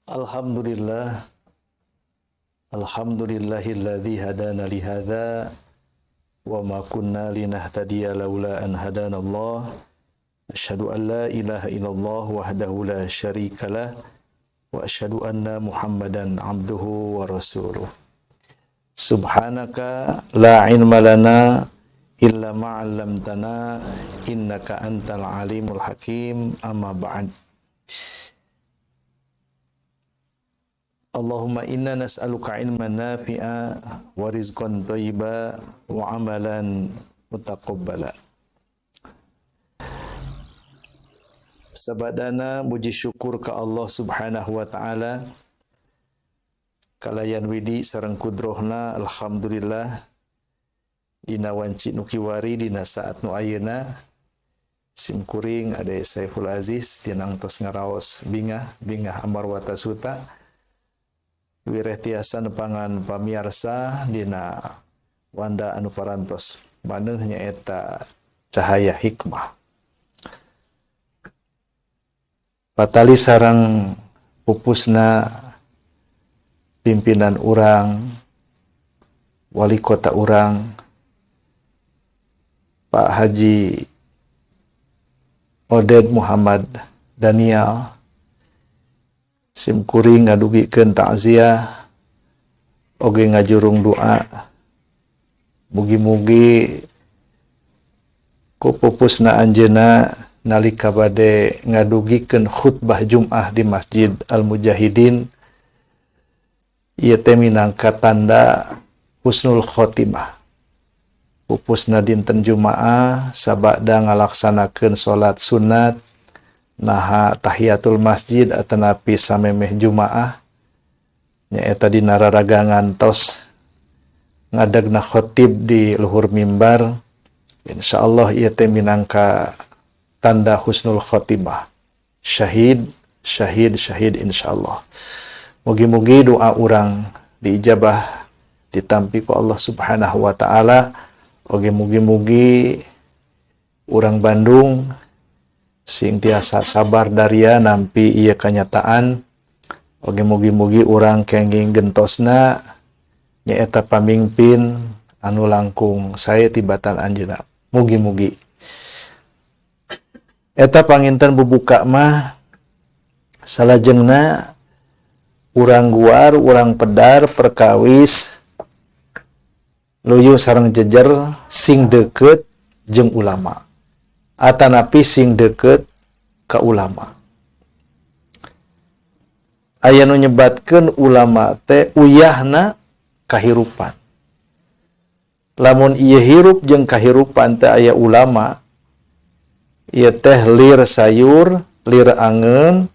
Alhamdulillah, alhamdulillahilladzi hadana li hadza wa ma kunna linahtadiya laula an hadanallah. Asyhadu an la ilaha illallah wahdahu la syarikalah wa asyhadu anna Muhammadan abduhu wa rasuluh. Subhanaka la ilma lana illa ma 'allamtana innaka antal alimul hakim. Amma ba'd. Allahumma inna nas'aluka ilman nafi'a wa rizqan thayyiba wa amalan mutaqabbala. Sabadana muji syukur ke Allah Subhanahu wa taala kalayan widi sareng kudrohna alhamdulillah dina wanci nu kiwari dina saat nu ayeuna simkuring ade Saiful Aziz tinang tos ngaraos bingah amarwata suta wireh tiasa nepangan pamiarsa dina wanda anu parantos maneuh nyaeta cahaya hikmah. Patali sareng pupusna pimpinan urang, wali kota urang, Pak Haji Oded Muhammad Daniel simkuring ngadugikeun takziah oge ngajurung doa mugi-mugi ku pupusna anjeunna nalika bade ngadugikeun khutbah Jumat di Masjid Al-Mujahidin ieu teh minangka tanda husnul khotimah. Pupusna dinten Jumaah sabada ngalaksanakeun salat sunat naha tahiyatul masjid atanapi samemeh Jumaah nyaeta dina raragangan tos ngadegna khotib di luhur mimbar. Insyaallah ieu teh minangka tanda husnul khotimah. Syahid insyaallah. Mugi-mugi doa urang diijabah ditampi ku Allah Subhanahu wa taala. Oge mugi-mugi urang Bandung sing tiasa sabar daria nampi ieu kanyataan. Oge mugi-mugi urang kenging gentosna nyaeta pamimpin anu langkung sae tibatan anjeunna. Mugi-mugi. Eta panginten bubuka mah salajengna urang guar, urang pedar, perkawis luyu sareng jejer sing deukeut jeung ulama. Atanapi sing deukeut ka ulama. Aya nu nyebatkeun ulama teh uyahna kahirupan. Lamun ieu hirup jeung kahirupan teh aya ulama, ieu teh lir sayur, lir angeun,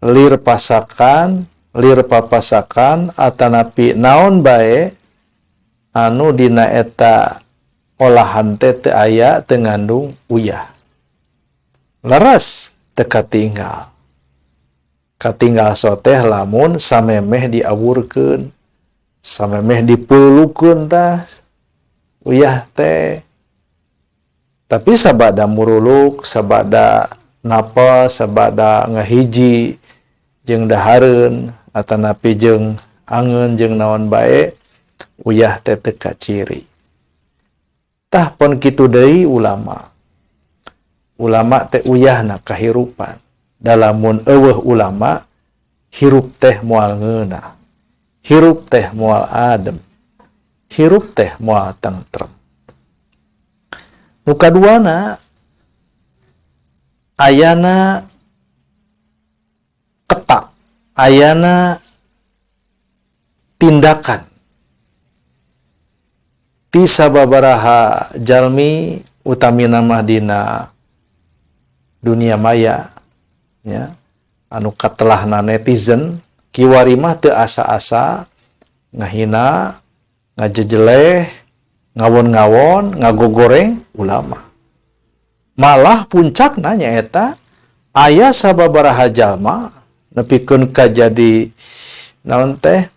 lir pasakan, lir papasakan, atanapi naon bae anu dina eta olahan teh teu aya teu ngandung uyah. Laras teu katinggal. Katinggal soteh lamun samemeh diawurkeun, samemeh dipulukeun tah uyah teh. Tapi sabada muruluk, sabada napas, sabada ngahiji jeung dahareun atanapi jeung angeun jeung naon bae uyah teh teu kaciri. Tah pon kitu deui ulama. Ulama teh uyahna kahirupan. Dalamun eueuh ulama hirup teh moal ngeunah. Hirup teh moal adem. Hirup teh moal tentrem. Nu kaduana ayana ketak, ayana tindakan ti sababaraha jalmi utamina mah dina dunia maya ya anu katelahna netizen kiwari mah teu asa-asa ngahina, ngajejeleh, ngawon-ngawon, ngagogoreng ulama. Malah puncakna nyaeta aya sababaraha jalma nepikeun ka jadi naon teh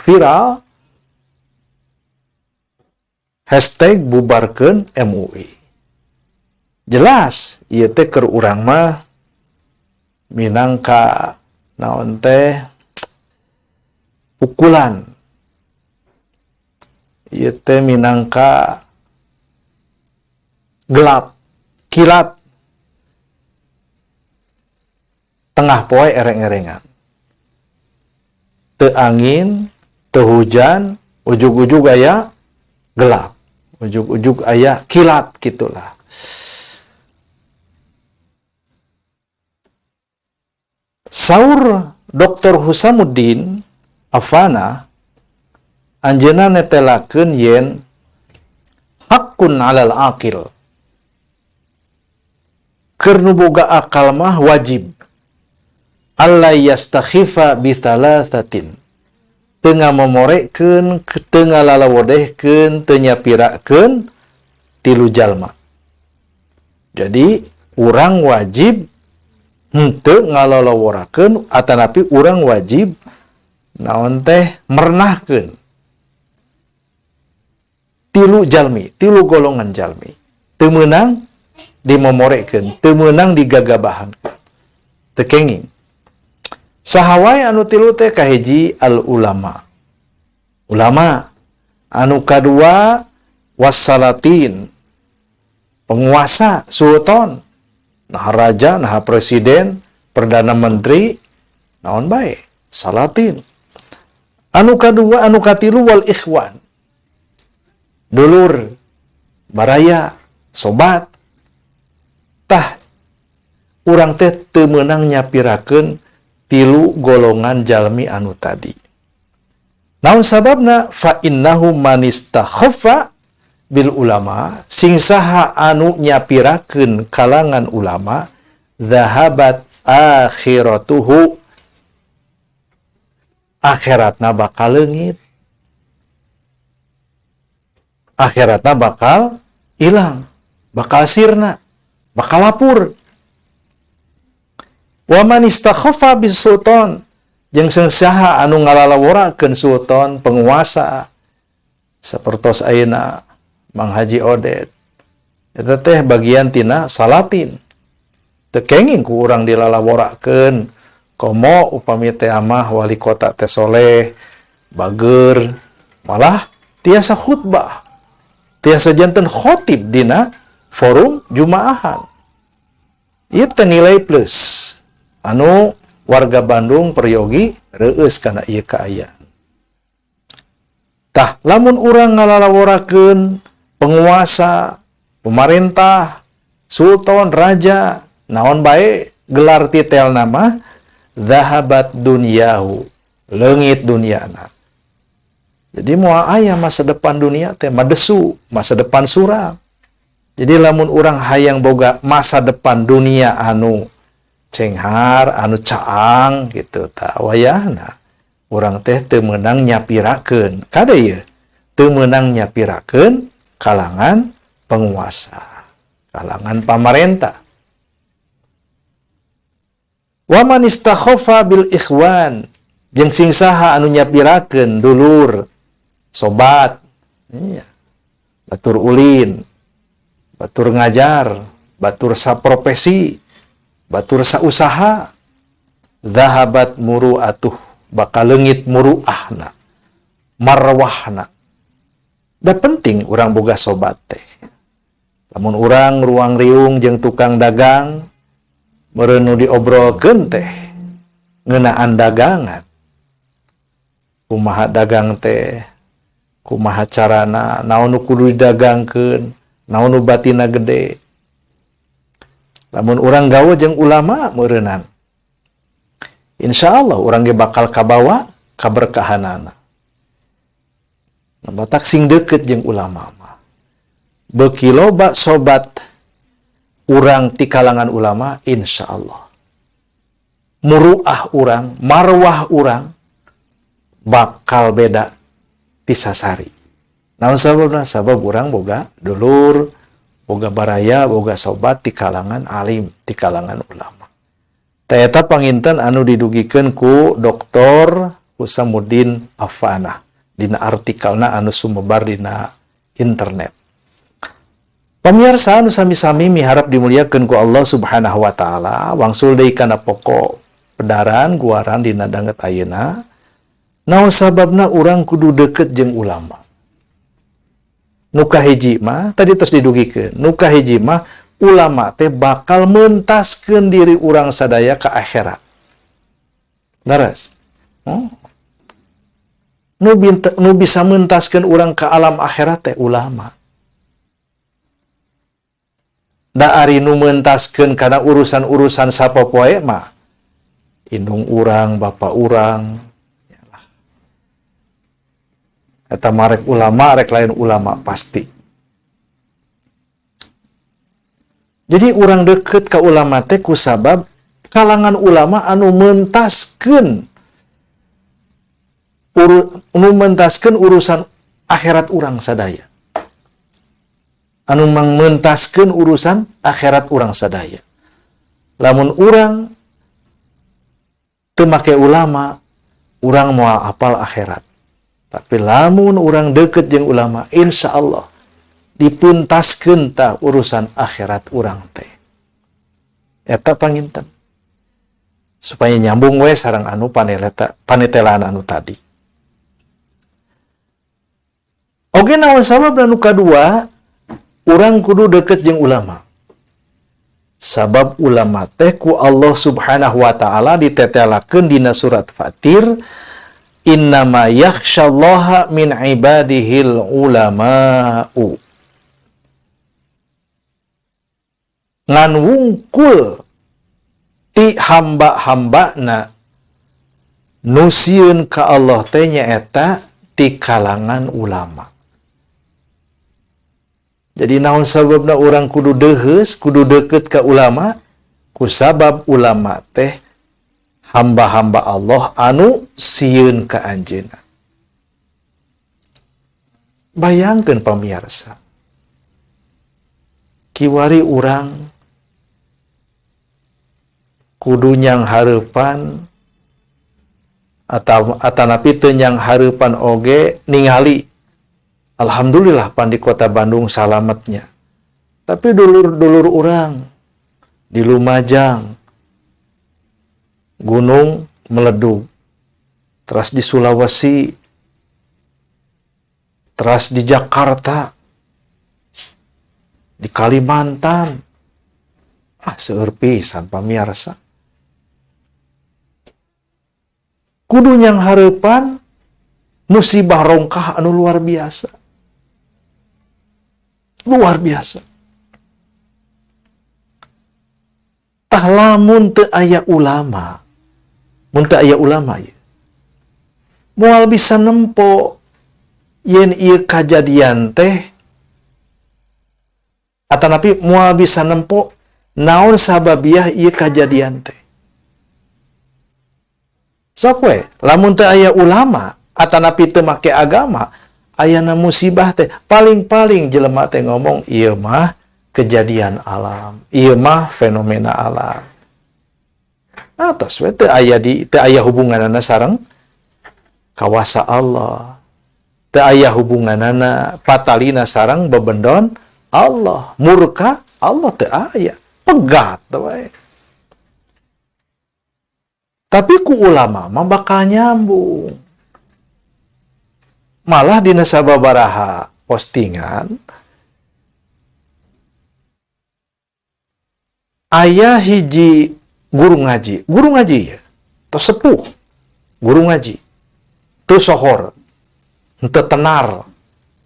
viral hashtag bubarkeun MUI. Jelas ieu teh keur urang mah minangka naon teh pukulan. Ieu teh minangka gelap, kilat, tengah poe ereng-erengan. Teu angin, teu hujan, ujug-ujug aya gelap, ujug-ujug aya kilat gitulah. Saur Dr. Husamuddin Afana anjeunna netelakeun yen haqqun 'alal aqil. Keur nu boga akal mah wajib alla yastakhifa bi thalathatin. Teu ngamomorekeun, teu ngalalawodehkeun, teu nyapirakeun tilu jalma. Jadi urang wajib henteu ngalalaworakeun atanapi urang wajib naon teh merenahkeun tilu jalmi, tilu golongan jalmi. Teu meunang dimomorekeun, teu meunang digagabahan, teu kenging. Saha wae anu tilu teh kahiji al ulama. Ulama. Anu kadua wassalatin. Penguasa, sultan, nah raja, nah presiden, perdana menteri, naon bae, salatin. Anu kadua, anu katilu wal ikhwan. Dulur, baraya, sobat. Tah urang teh teu meunang nyapirakeun tilu golongan jalmi anu tadi. Naon sababna? Fa innahu manistakhaffa bil ulama, sing saha anu nyapirakeun kalangan ulama, zahabat akhiratuhu, akhiratna bakal leungit. Akhiratna bakal ilang, bakal sirna, bakal lapur. Wa man istakhaffa bis sultan, jeung saha anu ngalalaworakeun sultan, penguasa, sapertos ayeuna Mang Haji Oded. Eta teh bagian tina salatin. Teu kenging ku urang dilalaworakeun, komo upami teh amah wali kota teh soleh, bageur, malah tiasa khutbah, tiasa janten khotib dina forum jumaahan. Ieu teh nilai plus anu warga Bandung peryogi reueus kana ieu kaayaan. Tah lamun urang ngalalaworakeun penguasa, pemerintah, sultan, raja, naon bae gelar titel nama, zahabat dunyahu, leungit dunyana. Jadi moal aya masa depan dunia teh madesu, masa depan suram. Jadi lamun urang hayang boga masa depan dunia anu cenghar, anu caang gitu, tah wayahna urang teh teu meunang nyapirakeun kada ieu, teu meunang nyapirakeun kalangan penguasa, kalangan pamarentah. Wa man istakhaffa bil ikhwan, jeung sing saha anu nyapirakeun dulur, sobat, iya, batur ulin, batur ngajar, batur saprofesi, batur sausaha, zahabat muru'atuh, bakal leungit muru'ahna, marwahna. Da penting urang boga sobat teh. Lamun urang ruang riung jeung tukang dagang, meureun nu diobrolkeun teh ngeunaan dagangan. Kumaha dagang teh, kumaha carana, naon nu kudu didagangkeun, naon nu batina gede. Lamun urang gawe jeung ulama meureunan, insyaallah urang ge bakal kabawa kaberkahanana. Batak sing deukeut jeung ulama mah. Beuki loba sobat urang ti kalangan ulama, insyaallah muruah urang, marwah urang bakal beda ti sasari. Naon sababna? Sabab urang boga dulur, boga baraya, boga sobat ti kalangan alim, ti kalangan ulama. Tah eta panginten anu didugikeun ku Dr. Husamuddin Afana dina artikelna anu sumebar dina internet. Pamirsa anu sami-sami miharap dimuliakeun ku Allah Subhanahu wa taala, wangsul deui kana pokok pedaran guaran dina danget ayeuna naon sababna urang kudu deket jeung ulama. Nu kahiji mah tadi terus didugikeun, nu kahiji mah ulama teh bakal mentaskeun diri urang sadaya ka akhirat. Laras. Nu bisa mentaskeun urang ka alam akhirat teh ulama. Da ari nu mentaskeun kana urusan-urusan sapopoe mah indung urang, bapa urang. Eta marek ulama, rek lain ulama pasti. Jadi urang deket ka ulama teh kusabab kalangan ulama anu mentaskeun urusan akhirat urang sadaya. Anu mentaskeun urusan akhirat urang sadaya. Lamun urang teu make ulama, urang moal apal akhirat. Tapi lamun urang deket jeung ulama, insya Allah dipuntaskeun tah urusan akhirat urang teh. Eta panginten. Supaya nyambung we sareng anu panetelaan anu tadi. Oge naon sabab anu kadua, urang kudu deket jeung ulama. Sabab ulama teh ku Allah Subhanahu wa taala ditetelakeun dina surat Fatir, innama yakhsyallaha min ibadihil ulama'u. Ngan wungkul ti hamba-hambana nu sieun ka Allah teh nyaeta ti kalangan ulama. Jadi naon sababna urang kudu deheus, kudu deket ka ulama? Kusabab ulama teh hamba-hamba Allah anu sieun ka anjeunna. Bayangkeun pamirsa. Kiwari urang kudu nyang hareupan atanapi teu nyang hareupan oge ningali alhamdulillah pan di kota Bandung salametnya. Tapi dulur-dulur urang di Lumajang, Gunung Meledug, teras di Sulawesi, teras di Jakarta, di Kalimantan. Seueur pisan pamirsa. Kudu nyang hareupan musibah rongkah anu luar biasa. Luar biasa. Tah lamun teu aya ulama, mun teu aya ulama ye, moal bisa nempo yen ieu kajadian teh atanapi moal bisa nempo naon sababiah ieu kajadian teh. Sok we, lamun teu aya ulama atanapi teu make agama, ayana musibah teh paling-paling jelema teh ngomong ieu mah kejadian alam, ieu mah fenomena alam. Atos we teu aya hubunganana sareng kawasa Allah. Teu aya hubunganana patalina sareng bebendon Allah. Murka Allah teu aya. Pegat we. Tapi ku ulama mah bakal nyambung. Malah dina sababaraha postingan aya hiji guru ngaji ya, teu sepuh, guru ngaji, teu sohor, henteu tenar,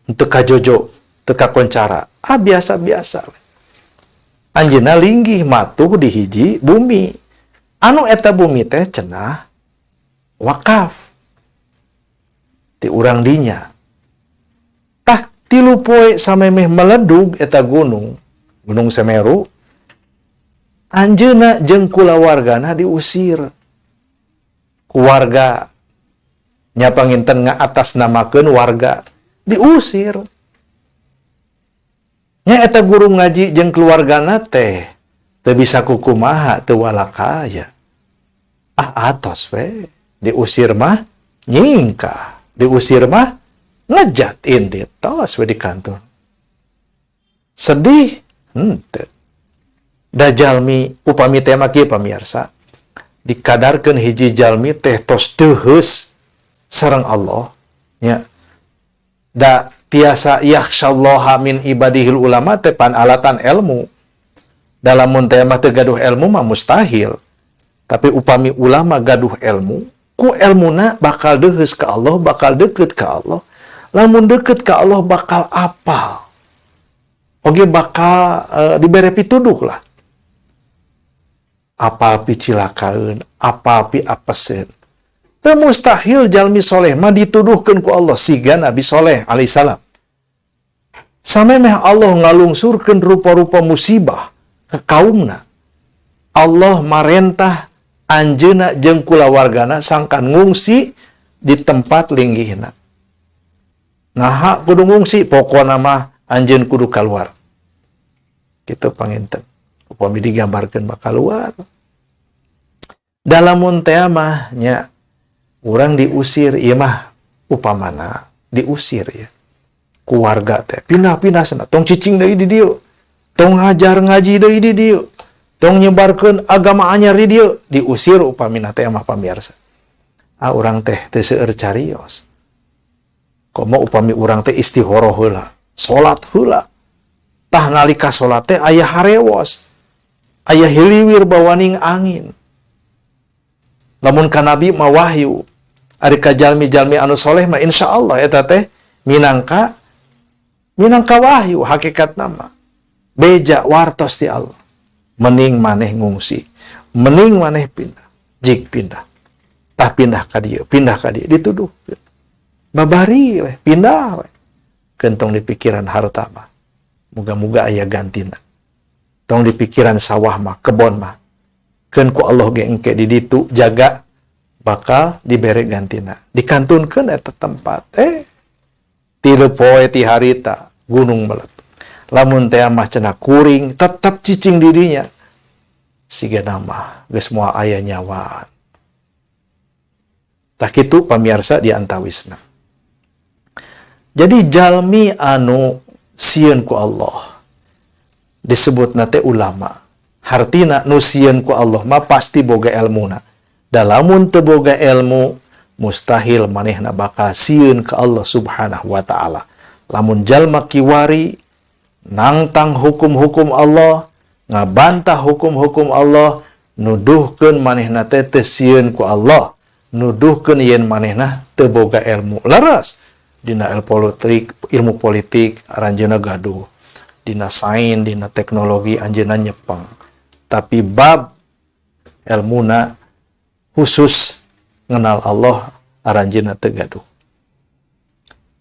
henteu kajojo, teu kakoncara, biasa-biasa. Anjeunna linggih matuh di hiji bumi. Anu eta bumi teh cenah wakaf ti urang dinya. Tah 3 poe samemeh meledug eta gunung Semeru. Anjeunna jeung kulawargana diusir. Keluarga nya panginten ngaatasnamakeun warga diusir. Nya eta guru ngaji jeung keluargana teh teu bisa kukumaha teu walakaya. Atos we diusir mah nyingkah, diusir mah ngejat indit tos we di kantor. Sedih henteu. Da jalmi upami teh mah kieu pamirsa. dikadarkan hiji jalmi teh tos teuheus sareng Allah nya da tiasa yakhsyallaha min ibadihil ulama teh pan alatan ilmu dalam mun teh mah teu gaduh ilmu mah mustahil tapi upami ulama gaduh ilmu ku ilmuna bakal deuheus ka Allah bakal deukeut ka Allah lamun deukeut ka Allah bakal apal oge bakal dibere pituduh lah apal picilakaeun apal pi apeseun teu mustahil jalmi soleh mah dituduhkeun ku Allah siga Nabi Soleh alaihissalam. Samemeh Allah ngalungsurkeun rupa-rupa musibah ke kaumna. Allah marentah anjeunna jeung kulawargana sangkan ngungsi di tempat linggihna. Naha kudu ngungsi pokona mah anjeun kudu kaluar. Kitu panginten. Upami digambarkeun bakal keluar. Dalam teh mah nya urang diusir ieu mah upamana diusir ya. Keluarga teh pindah-pindah sana tong cicing deui di dieu. Tong ngajar ngaji deui di dieu. Tong nyebarkeun agama anyar di dieu, diusir upamina teh mah pamirsa. Urang teh teu seueur carios. Komo upami urang teh istihoroh heula, salat heula. Tah nalika salat teh aya harewos. Aya hiliwir bawaning angin. Lamun ka Nabi mah wahyu. Ari ka jalmi-jalmi anu soleh mah insyaallah eta teh minangka wahyu hakikat nama. Beja wartos ti Allah. Mening maneh ngungsi. Mening maneh pindah. Jik pindah. Tah pindah ka dieu, dituduh. Babari we, pindah we. Kentong di pikiran harta mah. Muga-muga aya gantina. Tong di pikiran sawah mah, kebon mah. Keun ku Allah ge engke di ditu jaga bakal dibere gantina. Dikantunkeun eta tempat. Tilu poe ti harita gunung meletus. Lamun teh mah cenah kuring tetap cicing dirinya. Siga nama geus moal aya nyawaan. Tah kitu pamirsa di antawisna. Jadi jalmi anu sieun ku Allah disebutna teh ulama. Hartina nu sieun ku Allah mah pasti boga ilmuna. Da lamun teu boga ilmu mustahil manehna bakal sieun ka Allah Subhanahu wa taala. Lamun jalma kiwari nangtang hukum-hukum Allah, ngabantah hukum-hukum Allah, nuduhkeun manehna teh teu sieun ku Allah, nuduhkeun yen manehna teu boga ilmu. Laras dina ilmu politik aranjeunna gaduh. Dina sains, dina teknologi anjeunna nyepeng. Tapi bab ilmuna khusus ngenal Allah aranjeunna teu gaduh.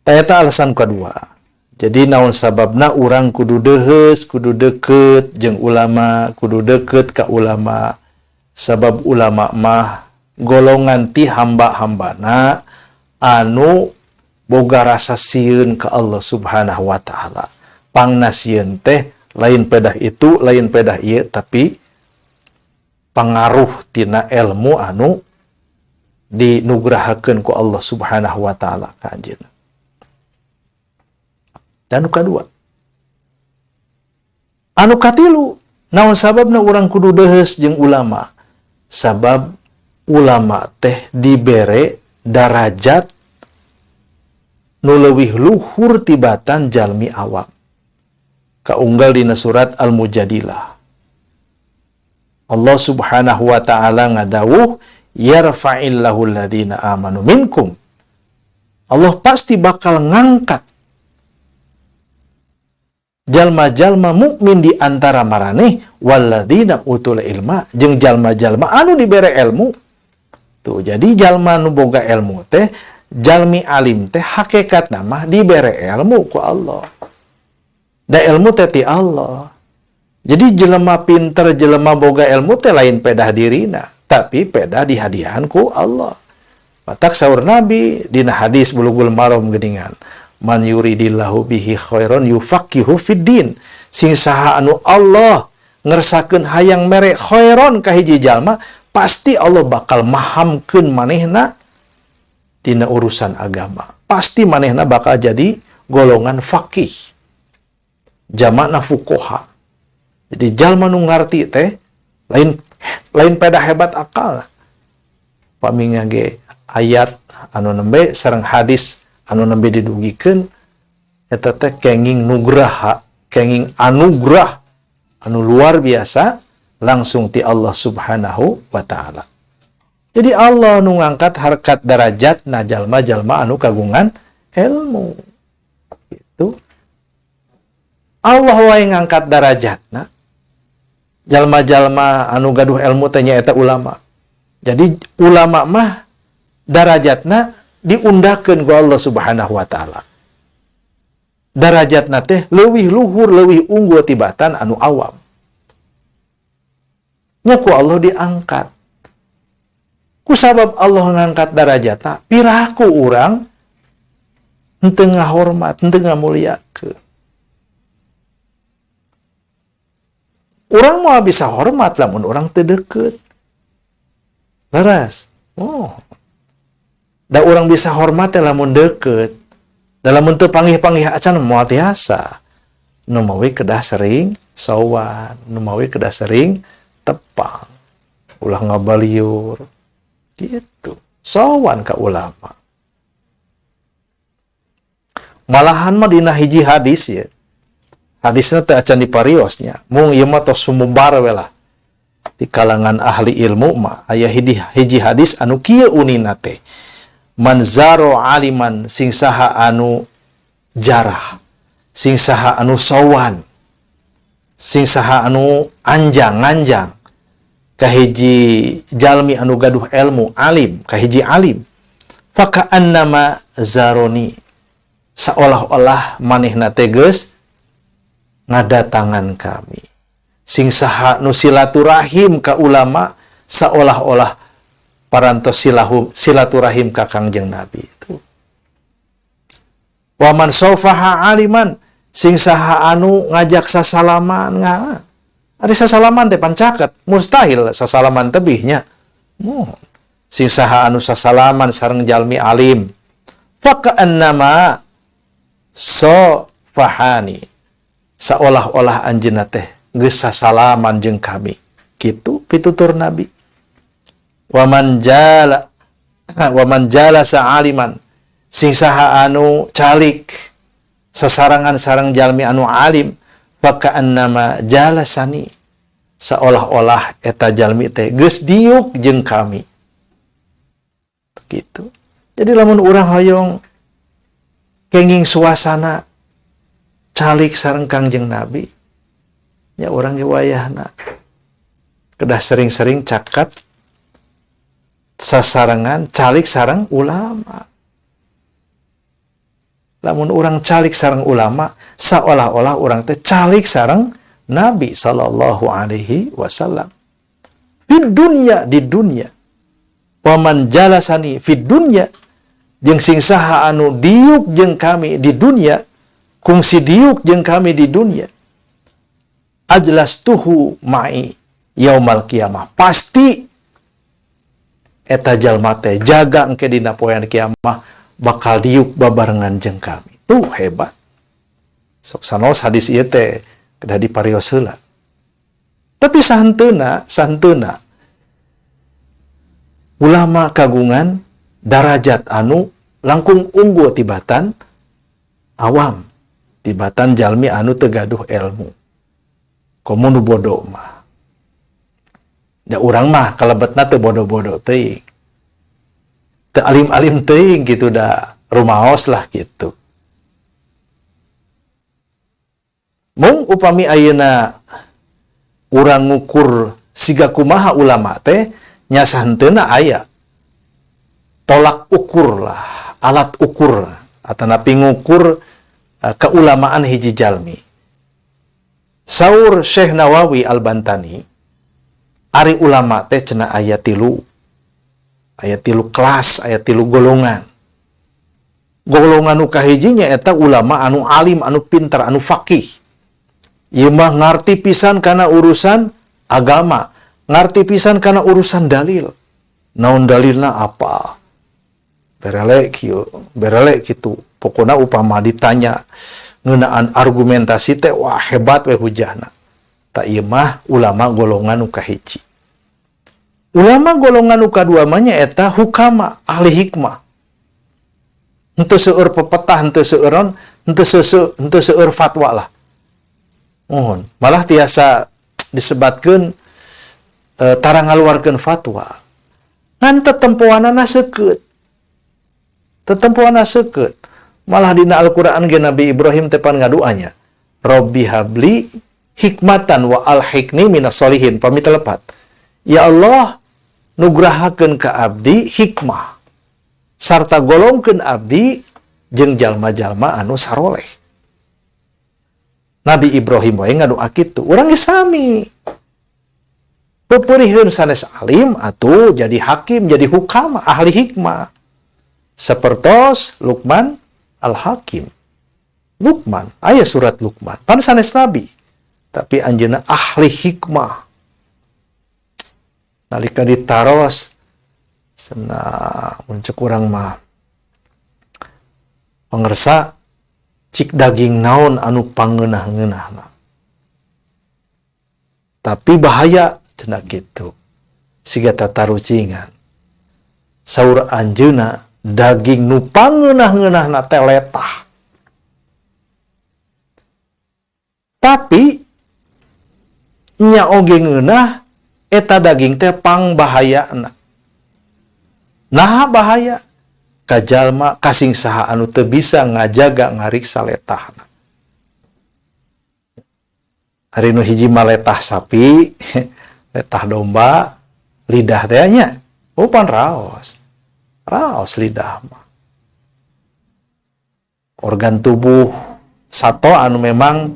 Eta alasan kedua. Jadi naon sababna urang kudu deuheus, kudu deukeut jeung ulama, kudu deukeut ka ulama. Sabab ulama mah golongan ti hamba-hambana anu boga rasa sieun ka Allah Subhanahu wa taala. Pangna sieun teh lain pedah itu, lain pedah ieu tapi pangaruh tina ilmu anu dinugrahakeun ku Allah Subhanahu wa taala ka anjeunna. Dan anu kadua. Anu katilu, naon sababna urang kudu deuheus jeung ulama? Sabab ulama teh dibere darajat nu leuwih luhur tibatan jalmi awam. Kaunggal dina surat Al-Mujadilah. Allah Subhanahu wa taala ngadawuh yarfa'illahu alladhina amanu minkum. Allah pasti bakal ngangkat jalma-jalma mukmin di antara maraneh walladzina utul ilma jeung jalma-jalma anu dibere ilmu. Tuh, jadi jalma nu boga ilmu teh, jalmi alim teh hakikatna mah dibere ilmu ku Allah. Da ilmu teh ti Allah. Jadi jelema pinter, jelema boga ilmu teh lain pedah dirina, tapi pedah dihadiahan ku Allah. Matak saur Nabi dina hadis Bulughul Maram geuningan. Man yuridillahu bihi khairan yufaqihu fiddin. Sing saha anu Allah ngersakeun hayang mere khairon ka hiji jalma, pasti Allah bakal mahamkeun manehna dina urusan agama. Pasti manehna bakal jadi golongan faqih. Jamakna fuqaha. Jadi jalma nu ngarti teh lain pedah hebat akal. upami ngage ayat anu nembe sareng hadis anu nembe didugikeun eta teh kenging nugraha, kenging anugrah anu luar biasa langsung ti Allah Subhanahu wa taala. Jadi Allah nu ngangkat harkat darajat na jalma-jalma anu kagungan ilmu. Gitu. Allah wae ngangkat darajatna jalma-jalma anu gaduh ilmu teh nyaeta ulama. Jadi ulama mah darajatna diundakeun ku Allah Subhanahu wa taala. Darajatna teh leuwih luhur, leuwih unggul tibatan anu awam. Nya ku Allah diangkat. Ku sabab Allah ngangkat darajatna, piraku urang henteu ngahormat, henteu ngamuliakeun. Urang mau bisa hormat lamun urang teu deukeut. Laras. Oh. Da urang bisa hormat lamun deukeut. Dalam bentuk panggih-panggih acan moal tiasa. Nu mawi kedah sering sowan, nu mawi kedah sering tepang. Ulah ngabaliur. Gitu. Sowan ka ulama. Malahan mah dina hiji hadis ya. Hadisna teh acan dipariosnya. Mung ieu mah tos sumubar we lah. Di kalangan ahli ilmu mah aya hiji hadis anu kieu unina teh. Man zaro aliman sing saha anu jarah, sing saha anu sowan, sing saha anu anjang-anjang ka hiji jalmi anu gaduh ilmu alim, ka hiji alim. Faka annama zaroni, seolah-olah manehna teh geus ngadatangan kami. Sing saha nu silaturahim ka ulama seolah-olah parantos silaturahim ka Kangjeng Nabi itu. Wa man sofaha aliman sing saha anu ngajak sasalaman ari sasalaman teh pancaket mustahil sasalaman tebihnya. Sing saha anu sasalaman sareng jalmi alim fa annama sofahani seolah-olah anjeunna teh geus sasalaman jeung kami. Kitu pitutur Nabi. Waman jala sa'aliman sing saha anu calik sasarangan sareng jalmi anu alim faka annama jalasani seolah-olah eta jalmi teh geus diuk jeung kami. Gitu. Jadi lamun urang hoyong kenging suasana calik sareng Kangjeng Nabi nya urang ge wayahna kedah sering-sering cakat sasarangan calik sareng ulama. Lamun urang calik sareng ulama, seolah-olah urang teh calik sareng Nabi sallallahu alaihi wasallam. Fid dunya di dunya. Wa man jalasani fid dunya jeung sing saha anu diuk jeung kami di dunya, kungsi diuk jeung kami di dunya. Ajlastuhu ma'i yaumal qiyamah. Pasti eta jalma teh jaga engke dina poean kiamah bakal diuk babarengan jeung kami. Tuh hebat. Sok sanos hadis ieu teh kedah diparios heula. Tapi sahenteuna ulama kagungan darajat anu langkung unggul tibatan awam, tibatan jalmi anu teu gaduh ilmu. Komo nu bodoh mah. Da urang mah kalebetna teu bodoh-bodoh teuing. Teu alim-alim teuing gitu da rumaos lah gitu. Mung upami ayeuna urang ngukur siga kumaha ulama teh nya sahenteuna aya tolak ukur lah, alat ukur atanapi ngukur keulamaan hiji jalmi. Saur Syekh Nawawi Al-Bantani ari ulama teh cenah aya tilu kelas, aya tilu golongan. Golongan nu kahijinya eta ulama anu alim, anu pintar, anu faqih. Ieu mah ngarti pisan kana urusan agama, ngarti pisan kana urusan dalil. Naon dalilna apa? Berelek kieu, berelek kitu. Pokona upama ditanya ngeunaan argumentasi teh wah hebat we hujahna. Ta ieu mah ulama golongan nu kahiji. Ulama golongan nu kadua mah nyaeta hukama, ahli hikmah. Henteu seueur pepetah, henteu seueuron, henteu seueur fatwa lah. Mohon, malah tiasa disebatkeun tara ngaluarkeun fatwa. Ngan tetempoanana seukeut. Tetempoanana seukeut. Malah dina Al-Qur'an ge Nabi Ibrahim tepan ngaduanya. Robbi habli hikmatan wa alhiqni minas solihin. Pami telepat. Ya Allah, nugrahakeun ka abdi hikmah. Sarta golongkeun abdi jeung jalma-jalma anu saroleh. Nabi Ibrahim wae ngadoa kitu. Urang ge sami. Pepeurieun sanes alim atuh jadi hakim, jadi hukama, ahli hikmah. Sapertos Luqman Al-Hakim. Luqman, aya surat Luqman. Pan sanes nabi, tapi anjeunna ahli hikmah. Nalika ditaros cenah muncul urang mah pangersa cik daging naon anu pangeunah-ngeunahna. Tapi bahaya cenah kitu. Siga tatarucingan. Saur anjeunna daging nu pangeunah-ngeunahna teh letah. Tapi nya oge ngeunah eta daging teh pangbahayana. Nah bahaya ka jalma kasing saha anu teu bisa ngajaga ngariksa letahna. Hari nu hiji mah letah sapi, letah domba, lidah teh nya. Pan raos. Raos lidah mah. Organ tubuh sato anu memang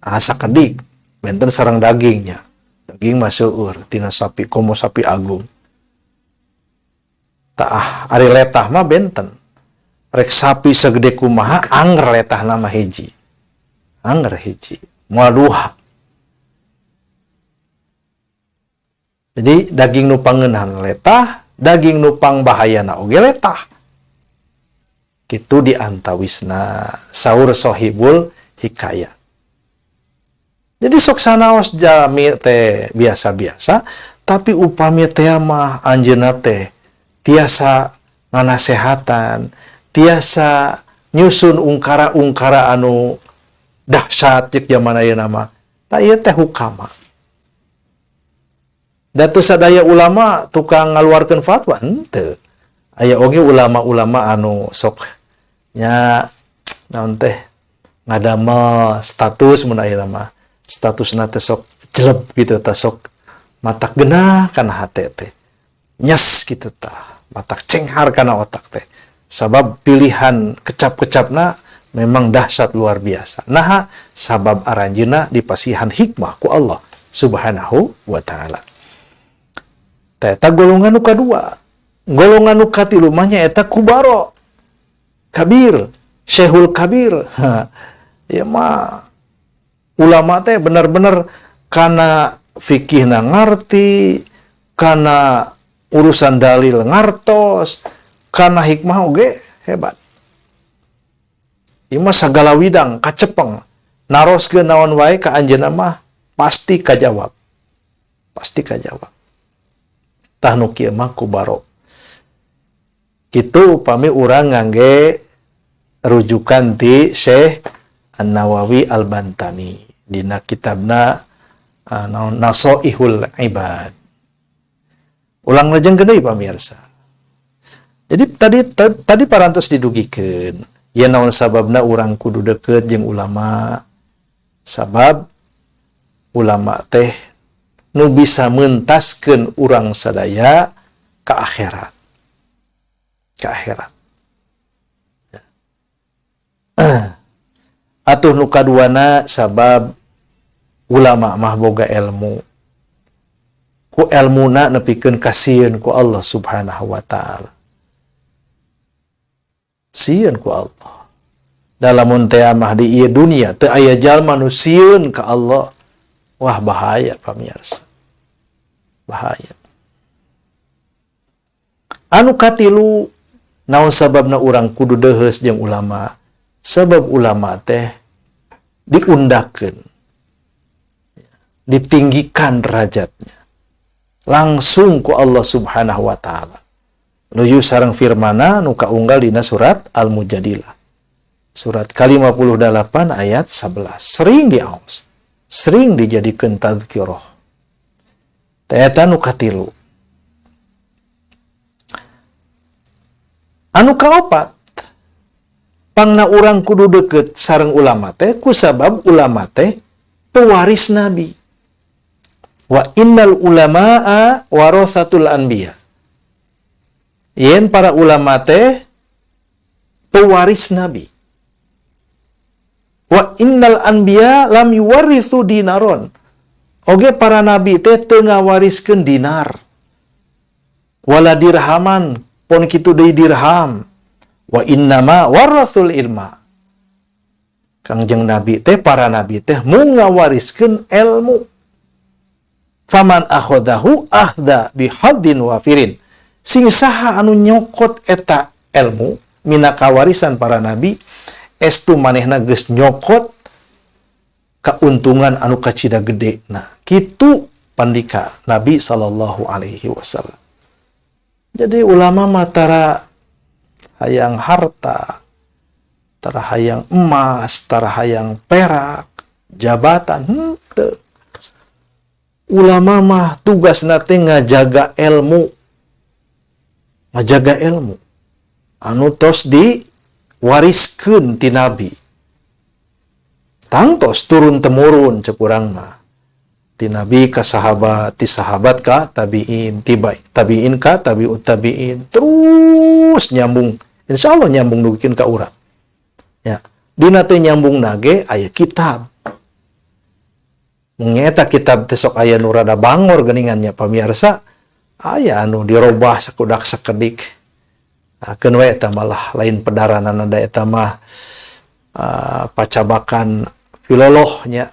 asa kedik, benten sareng dagingnya. Daging mah seueur tina sapi, komo sapi agung. Tah ari letah mah benten. Rek sapi sagede kumaha anger letahna mah hiji. Anger hiji, moal duha. Jadi daging nu pangeunahna letah, daging nu pangbahayana oge letah. Kitu diantawisna saur Sohibul Hikayat. Jadi sok sanaos jalmi teh biasa-biasa, tapi upami teh mah anjeunna teh tiasa nganasehatan, tiasa nyusun ungkara-ungkara anu dahsyat ceuk zaman ayeuna mah. Tah ieu teh hukama. Datu sadaya ulama tukang ngaluarkeun fatwa henteu. Aya oge ulama-ulama anu sok nya naon teh ngadamel status mun ayeuna mah. Statusna teh sok jeleb gitu tah sok matak geunah kana hate teh. Nyes gitu tah, matak cenghar kana otak teh. Sabab pilihan kecap-kecapna memang dahsyat luar biasa. Nah, sabab aranjeunna dipasihan hikmah ku Allah Subhanahu wa taala. Eta golongan nu kadua. Golongan nu katilu mah nya eta kubaro. Kabir, Syekhul Kabir. Ya mah ulama teh bener-bener kana fikihna ngarti, kana urusan dalil ngartos, kana hikmah oge hebat. Ieu mah sagala widang kacepeng. Naroskeun naon wae ka anjeunna mah pasti kajawab. Pasti kajawab. Tah nu kieu mah kubaro. Kitu upami urang ngangge rujukan ti Syekh An-Nawawi Al-Bantani dina kitabna Nasoihul Ibad. Ulang lajeng geudeui pamirsa. Jadi tadi parantos didugikeun, yen naon sababna urang kudu deukeut jeung ulama. Sabab ulama teh nu bisa mentaskeun urang sadaya ka akhirat. Ka akhirat. Atuh nu kaduana sabab ulama mah boga ilmu. Ku ilmuna nepikeun kasieun ku Allah Subhanahu wa taala. Sieun ku Allah. Dalamun teh mah di ieu dunia teu aya jalma nu sieun ka Allah. Wah bahaya pamirsa. Bahaya. Anu katilu naon sababna urang kudu deuheus jeung ulama? Sebab ulama teh diundakeun, ditinggikan derajatnya. langsung ku Allah Subhanahu wa taala. Nuju sareng firmana nu kaunggal dina surat Al-Mujadilah. Surat ke-58 ayat 11. Sering diaos. Sering dijadikeun tadzkirah. Eta nu katilu. Anu kaopat, pangna urang kudu deukeut sareng ulama teh kusabab ulama teh pewaris nabi. Wa innal ulamaa warasatul anbiya. Yen para ulama teh pewaris nabi. Wa innal anbiya lam yuwarithu dinaron. Oge para nabi teh teu ngawariskeun dinar. Wala dirhaman, pon kitu deui dirham. Wa innama warasul ilma. Kangjeng nabi teh para nabi teh mung ngawariskeun ilmu. Faman akhadahu ahda bihaddin wafirin. Sing saha anu nyokot eta ilmu mina kawarisan para nabi estu manehna geus nyokot kauntungan anu kacida gede. Nah, kitu pandika Nabi sallallahu alaihi wasallam. Jadi ulama mah tara hayang harta, tara hayang emas, tara hayang perak, jabatan, henteu. Ulama mah tugasna teh ngajaga ilmu. Ngajaga ilmu. Anu tos diwariskeun ti nabi. Tangtos turun temurun cek urang mah. Ti nabi ka sahabat, ti sahabat ka tabiin, tabiin ka tabiut tabiin, terus nyambung. Insyaallah nyambung dugikeun ka urang. Ya, dina teh nyambung nage aya kitab. Mengeta kitab teh sok aya nu rada bangor geuningannya pamirsa. Aya anu dirobah sakudak sakedik. Keun we eta malah lain pedaranan ada eta mah pacabakan filolohnya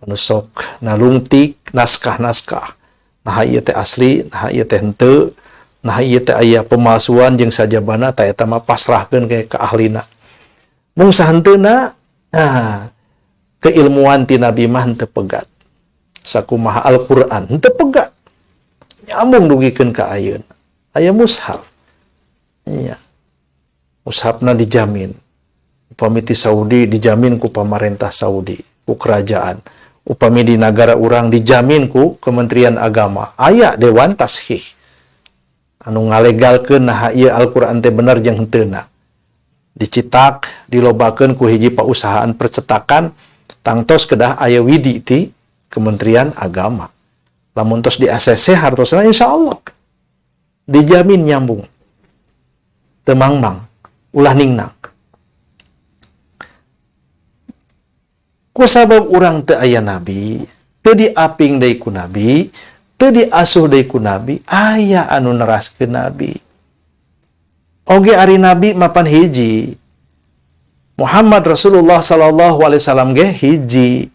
anu sok nalungtik naskah-naskah. Nah ieu teh asli, nah ieu teh henteu, nah ieu teh aya pemalsuan jeung sajabana tah eta mah pasrahkeun ke ahlina. Mung sahenteuna keilmuan ti nabi mah henteu pegat. Sakumaha Al-Qur'an henteu pegat. Nyambung dugikeun ka ayeuna. Aya mushaf. Iya. Mushafna dijamin. Upami ti Saudi dijamin ku pamarentah Saudi, ku kerajaan. Upami di negara urang dijamin ku Kementerian Agama. Aya Dewan Tashih. Anu ngalegalkeun nah ieu Al-Qur'an teh bener jeung henteuna. Dicitak, dilobakeun ku hiji pausahaan percetakan, tangtos kedah aya widi ti Kementerian Agama. Lamun tos di ACC hartosna insyaallah dijamin nyambung. Teu mangmang, ulah ningnang. Kusabab urang teu aya nabi, teu diaping deui ku nabi, teu diasuh deui ku nabi, aya anu neraskeun nabi. Oge ari nabi mapan hiji. Muhammad Rasulullah sallallahu alaihi wasallam ge hiji.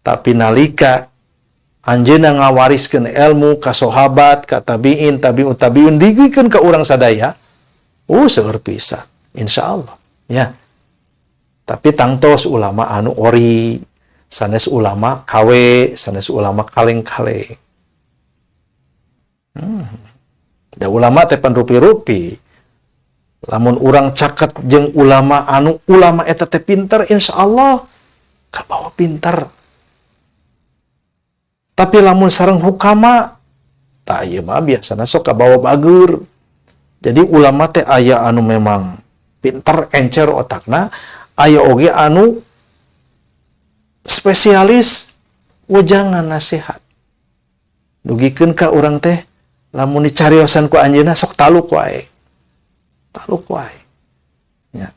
Tapi nalika anjeunna ngawariskeun ilmu ka sahabat, ka tabiin, tabiut tabiun digikeun ka urang sadaya, seueur pisan insyaallah ya. Tapi tangtos ulama anu ori, sanes ulama kawe, sanes ulama kaleng-kaleng. Da ulama teh pan rupi-rupi. Lamun urang caket jeung ulama anu ulama eta teh pinter insyaallah kabawa pinter. Tapi lamun sareng hukama tah ieu mah biasana sok kabawa bager. Jadi ulama teh aya anu memang pinter encer otakna, aya oge anu spesialis wejangan nasihat. Dugikeun ka urang teh lamun dicariosan ku anjeunna sok taluk wae. Taluk wae. Ya.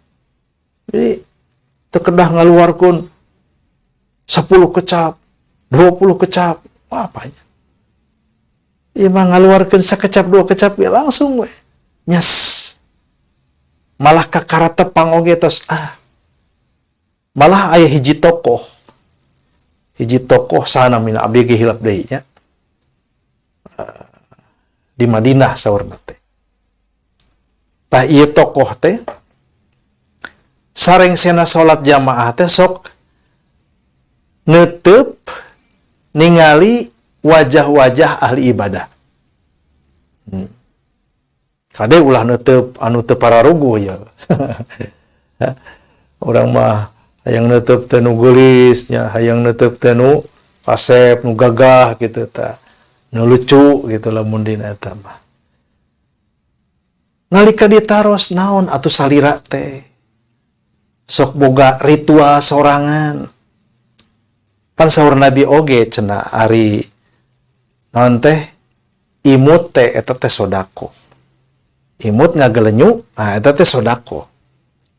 Jadi teu kedah ngaluarkeun 10 kecap, 20 kecap, apanya. Ieu mah ngaluarkeun sakecap 2 kecap ya langsung we. Nyes. Malah kakara tepang oge tos malah aya hiji tokoh. Hiji tokoh sana mina abdi ge hilap deui nya. Di Madinah saurna teh. Tah ieu tokoh teh sareng sena salat jamaah teh sok neuteub ningali wajah-wajah ahli ibadah. Kade ulah neuteub anu teu pararugu ya. Orang mah hayang neuteub teh nu geulis nya, hayang neuteub teh nu kasep, nu gagah gitu tah. Nu lucu gitu lamun dina eta mah. Nalika ditaros naon atuh salira teh. Sok boga ritual sorangan. Pan saur Nabi oge cenah ari naon teh imut teh eta teh sodako. Imut ngagelenyu, eta teh sodako.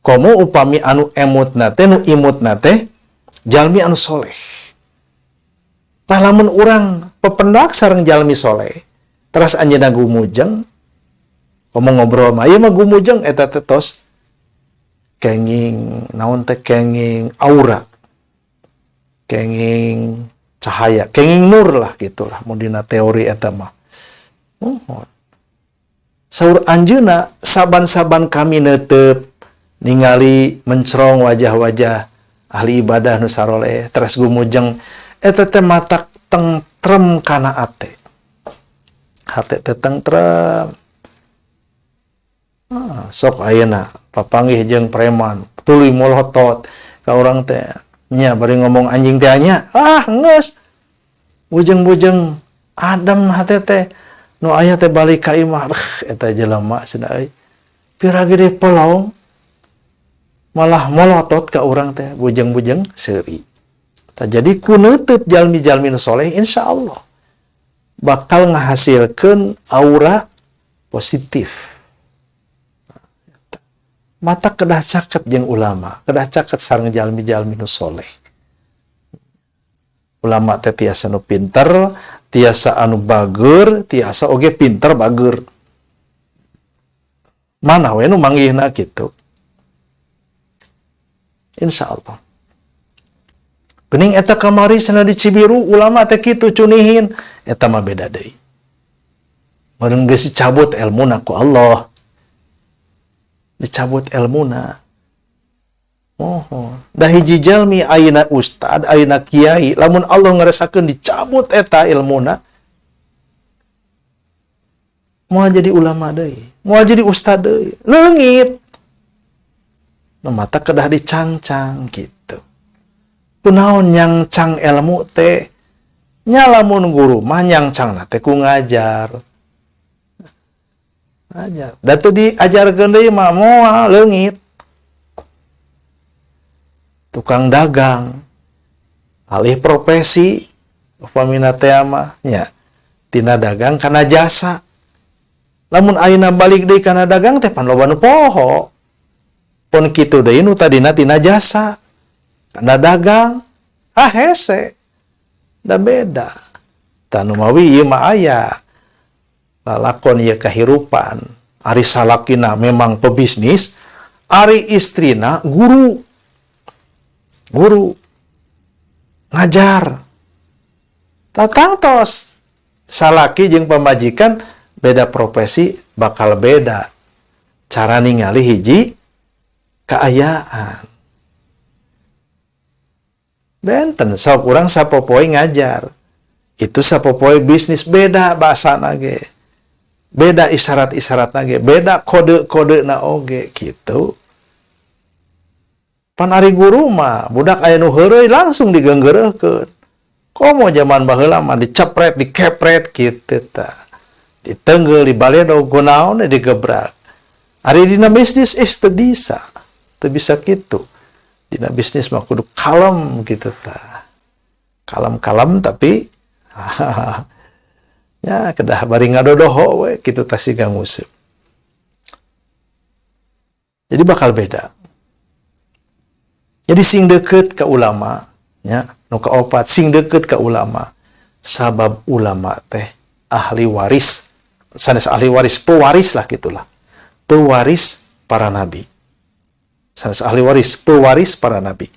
Komo upami anu emutna teh nu imutna teh jalmi anu soleh. Tah lamun urang pependak sareng jalmi soleh, teras anjeunna gumujeng, komo ngobrol mah ieu mah gumujeng eta teh tos kenging naon teh kenging aura. Kenging cahaya, kenging nur lah gitulah mun dina teori eta mah. Saur anjeunna saban-saban kami neuteub ningali mencrong wajah-wajah ahli ibadah nu saroleh teras gumujeng eta teh matak tentrem kana ate. Hate teh tentrem. Sok ayeuna papanggih jeung preman, tuluy molotot ka urang teh nya bari ngomong anjing teh nya, geus. Bujeng-bujeng adem hate teh nu aya teh balik ka imah. Eta jelema cenah euy. Pira gede pelong malah molotot ka urang teh bujeng-bujeng seuri. Tah jadi ku neuteub jalmi-jalmi nu soleh insyaallah bakal ngahasilkeun aura positif. Mata kedah caket jeung ulama, kedah caket sareng jalmi-jalmi nu soleh. Ulama teh tiasa nu pinter, tiasa anu bager, tiasa oge pinter bager. Mana we nu manggihna kitu. Insyaallah. Geuning eta kamari cenah di Cibiru ulama teh kitu cunihin, eta mah beda deui. Meureun geus dicabut elmuna ku Allah. Dicabut elmuna. Da hiji jalmi ayeuna ustad, ayeuna kiai, lamun Allah ngarasakeun dicabut eta ilmuna, moal jadi ulama deui, moal jadi ustad deui, leungit. Nu mata kedah dicangcang gitu. Kunaon nyangcang ilmu teh? Nya lamun guru mah nyangcangna teh ku ngajar. Ajar. Da teu diajarkeun deui mah moal leungit. Tukang dagang, alih profesi, upamina teh mah nya tina dagang kana jasa. Lamun ayeuna balik deui kana dagang teh pan loba nu poho. Pun kitu deui nu tadina tina jasa. Kana dagang hese. Da beda. Tanu mawi ieu mah aya lalakon ieu kahirupan. Ari salakina memang pebisnis, ari istrina guru ngajar. Tatangtos salaki jeung pamajikan beda profesi bakal beda cara ningali hiji kaayaan. Benten sok urang sapopoe ngajar. Itu sapopoe bisnis beda bahasana ge. Beda isyarat-isyaratna ge, beda kode-kodena oge gitu. Pan ari guru mah budak aya nu heureuy langsung digeunggeureukkeun. Komo zaman baheula mah dicepret, dikepret kitu tah. Ditenggel, dibaledo kunaon digebrak. Ari dina bisnis teu bisa. Teu bisa kitu. Dina bisnis mah kudu kalem kitu tah. Kalem-kalem tapi ya kedah bari ngadodoho we kitu tah siga nguseup. Jadi bakal beda. Jadi sing deukeut ka ulama nya nu kaopat sing deukeut ka ulama sabab ulama teh ahli waris sanes ahli waris pewaris lah gitulah pewaris para nabi sanes ahli waris pewaris para nabi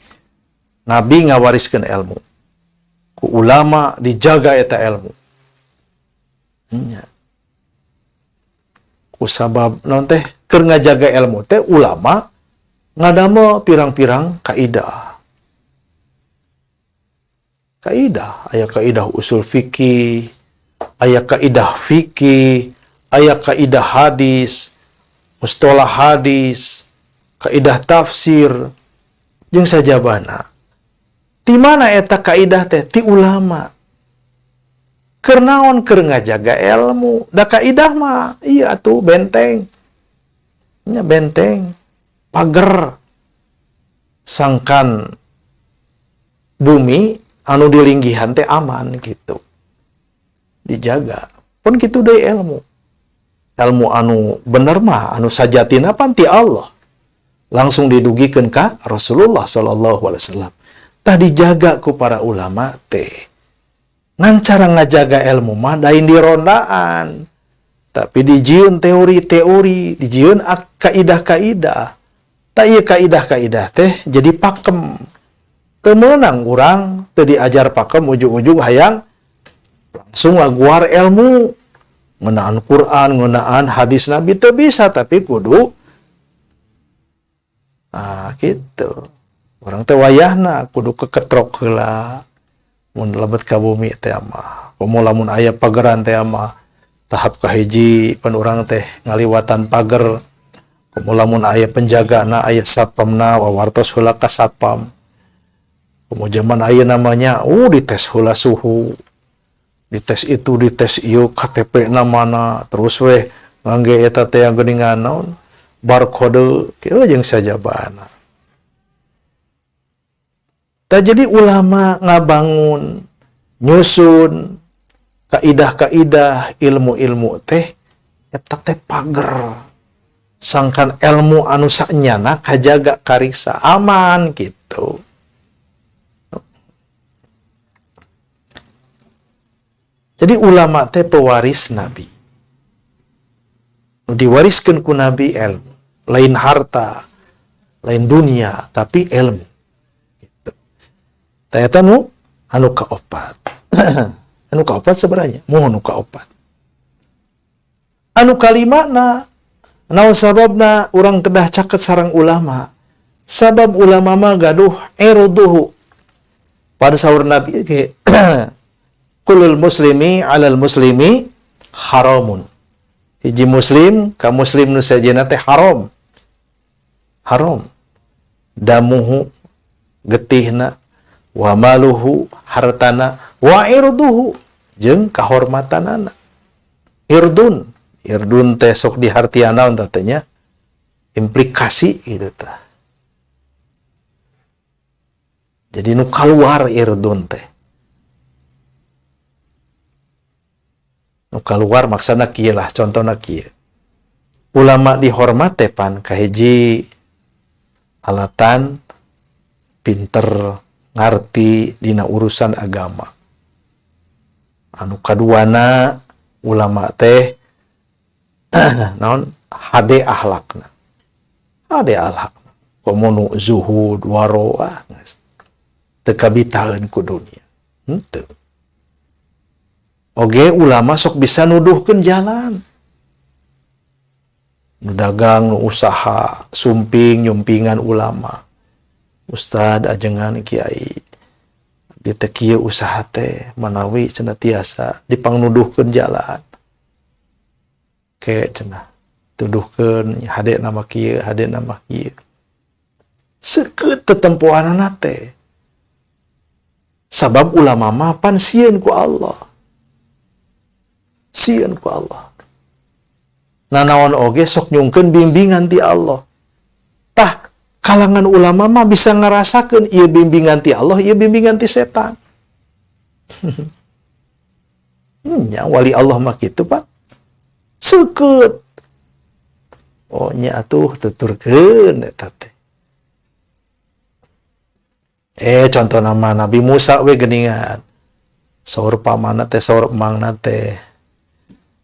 ngawariskeun ilmu ku ulama dijaga eta ilmu nya ku sabab naon teh keur ngajaga ilmu teh ulama ngadamel pirang-pirang kaidah. Kaidah, aya kaidah usul fikih, aya kaidah fikih, aya kaidah hadis, mustalah hadis, kaidah tafsir, jeung sajabana. Ti mana eta kaidah teh? Ti ulama. Keur naon? Keur ngajaga ilmu. Da kaidah mah iya atuh benteng. Nya benteng, pager. Sangkan bumi anu dilinggihan teh aman gitu. Dijaga. Pun kitu deui ilmu. Ilmu anu bener mah anu sajatina pan ti Allah. Langsung didugikeun ka Rasulullah sallallahu alaihi wasallam. Tah dijaga ku para ulama teh. Ngan cara ngajaga ilmu mah dain di rondaan. Tapi dijieun teori-teori, dijieun kaidah-kaidah. Tak ieu kaidah-kaidah teh jadi pakem. Teu meunang urang teu diajar pakem ujug-ujug hayang langsung ngaguar ilmu. Ngeunaan Quran, ngeunaan hadis Nabi teu bisa, tapi kudu gitu. Orang teh wayahna kudu keketrok heula. Mun lebet ka bumi teh mah. Lamun aya pageran teh mah tahap kahiji pan urang teh ngaliwatan pager. Lamun aya penjagana, aya satpamna wawartos heula ka satpam. Zaman aya namanya dites heula suhu. Dites itu, dites ieu, KTP-na mana, terus weh ngangge eta teh yang geuningan naon? Barcode kieu jeung sajabana. Jadi ulama ngabangun, nyusun kaidah-kaidah ilmu-ilmu teh eta teh pager. Sangkan ilmu anu sanyana kajaga kariksa aman gitu. Jadi ulama teh pewaris Nabi. Diwariskeun ku Nabi ilmu, lain harta, lain dunia, tapi ilmu. Eta anu kaopat. Anu kaopat sebenarnya moho anu kaopat. Anu kalimana naon sababna urang kedah caket sareng ulama. Sabab ulama mah gaduh irduhu. Pada saur Nabi ge kulul muslimi 'alal muslimi haramun. Hiji muslim ka muslim nu sajena teh haram. Haram. Damuhu getihna wa maluhu hartana wa irduhu jeung kahormatanana. Irdun teh sok dihartian naon teh nya? Implikasi gitu tah. Jadi nu kaluar irdun teh. Nu kaluar maksana kieu lah, contona kieu. Ulama dihormat teh pan kahiji alatan pinter ngarti dina urusan agama. Anu kaduana ulama teh naon hade akhlakna. Hade akhlakna. Komo zuhud waro teu kabitaeun ku dunia. Henteu. Oge ulama sok bisa nuduhkeun jalan. Nu dagang, nu usaha, sumping, nyumpingan ulama. Ustad ajengan kiai di teh kieu usaha teh manawi cenah tiasa dipangnuduhkeun jalan. Ke cenah tuduhkeun hade nama kieu, hade nama kieu. Seukeut tetempohanna teh. Sabab ulama mah pan sieun ku Allah. Sieun ku Allah. Nanaon oge sok nyungkeun bimbingan ti Allah. Tah kalangan ulama mah bisa ngerasakeun ieu bimbingan ti Allah, ieu bimbingan ti setan. Nya wali Allah mah kitu, Pak. Seukeut. Oh nya atuh tuturkeun eta teh. Contoh nama Nabi Musa we geuningan. Saur pamanna teh, saur emangna teh.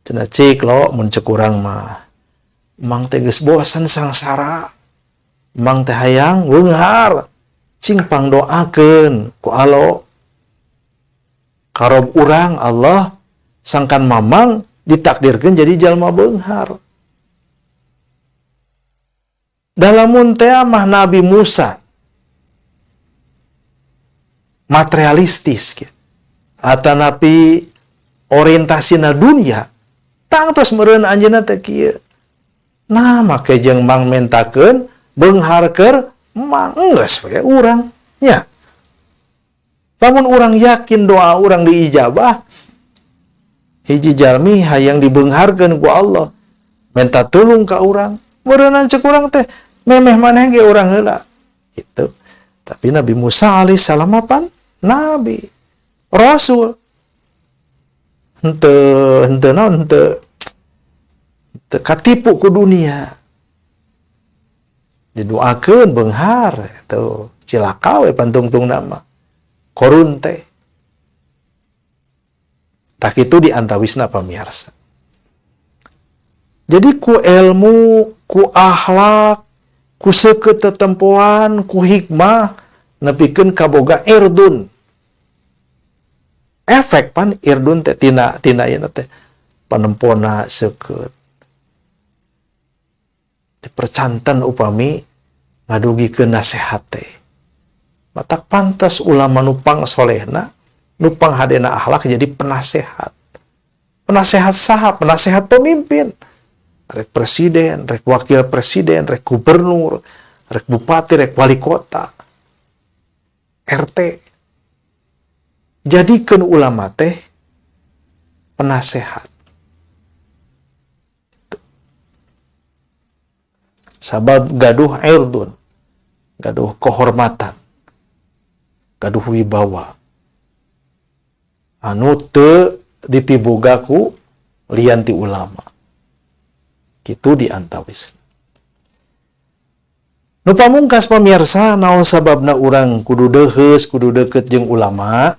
Cenah cik lo mun ceuk urang mah. Emang teh geus bosen sangsara. Emang teh hayang weunghar. Cing pangdoakeun ku Allah. Karob urang Allah sangkan mamang ditakdirkeun jadi jalma beunghar. Dalamun teh mah Nabi Musa materialistis gitu. Atanapi orientasina dunia tangtos meureun anjeunna teh kieu. Nah, make jeung mang mentakeun beungharkeun mang geus we urang nya. Lamun urang yakin doa urang diijabah, hiji jalmi hayang dibeungharkeun ku Allah, minta tulung ka urang, meureunna cek urang teh memeh maneh ge urang heula. Gitu. Tapi Nabi Musa alaihissalam apa? Nabi, Rasul. Henteu katipu ku dunia. Didoakeun beunghar tuh cilaka we pantungtung nama. Korun teh. Tak itu diantawisna pamirsa. Jadi ku ilmu, ku akhlak, ku seukeut tetempoan, ku hikmah nepikeun kaboga irdun. Efek pan irdun teh tina ieu teh panempona seukeut. Dipercanten upami ngadugikeun nasehat teh. Matak pantas ulama nupang solehna, nupang hadena akhlak jadi penasehat. Penasehat saha? Penasehat pemimpin. Rek presiden, rek wakil presiden, rek gubernur, rek bupati, rek wali kota, RT. Jadikeun ulama teh penasehat. Sabab gaduh irdun, gaduh kehormatan, gaduh wibawa. Anu teu dipibogaku lian ti ulama. Kitu diantawis. Nu pamungkas pamirsa naon sababna urang kudu deheus, kudu deukeut jeung ulama,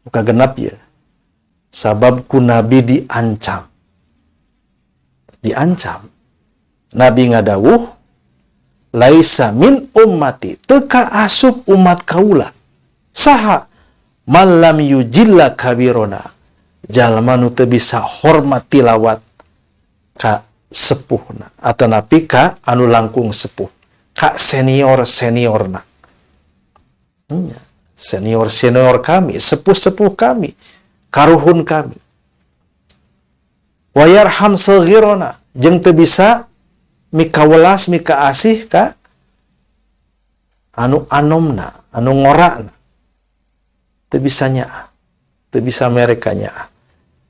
muka genap ya. Sabab ku Nabi diancam. Diancam. Nabi ngadawuh, laisa min ummati, teka asup umat kaula. Saha? Malam yujilla kabirona. Jalma nu teu bisa hormat tilawat ka sepuhna. Atau napi ka anu langkung sepuh. Ka senior-seniorna. Senior-senior kami, sepuh-sepuh kami, karuhun kami. Wa yarham saghirona, jeung teu bisa mika welas mika asih ka anu anomna, anu ngorana. Teu bisa nyaah, teu bisa mereka nyaah.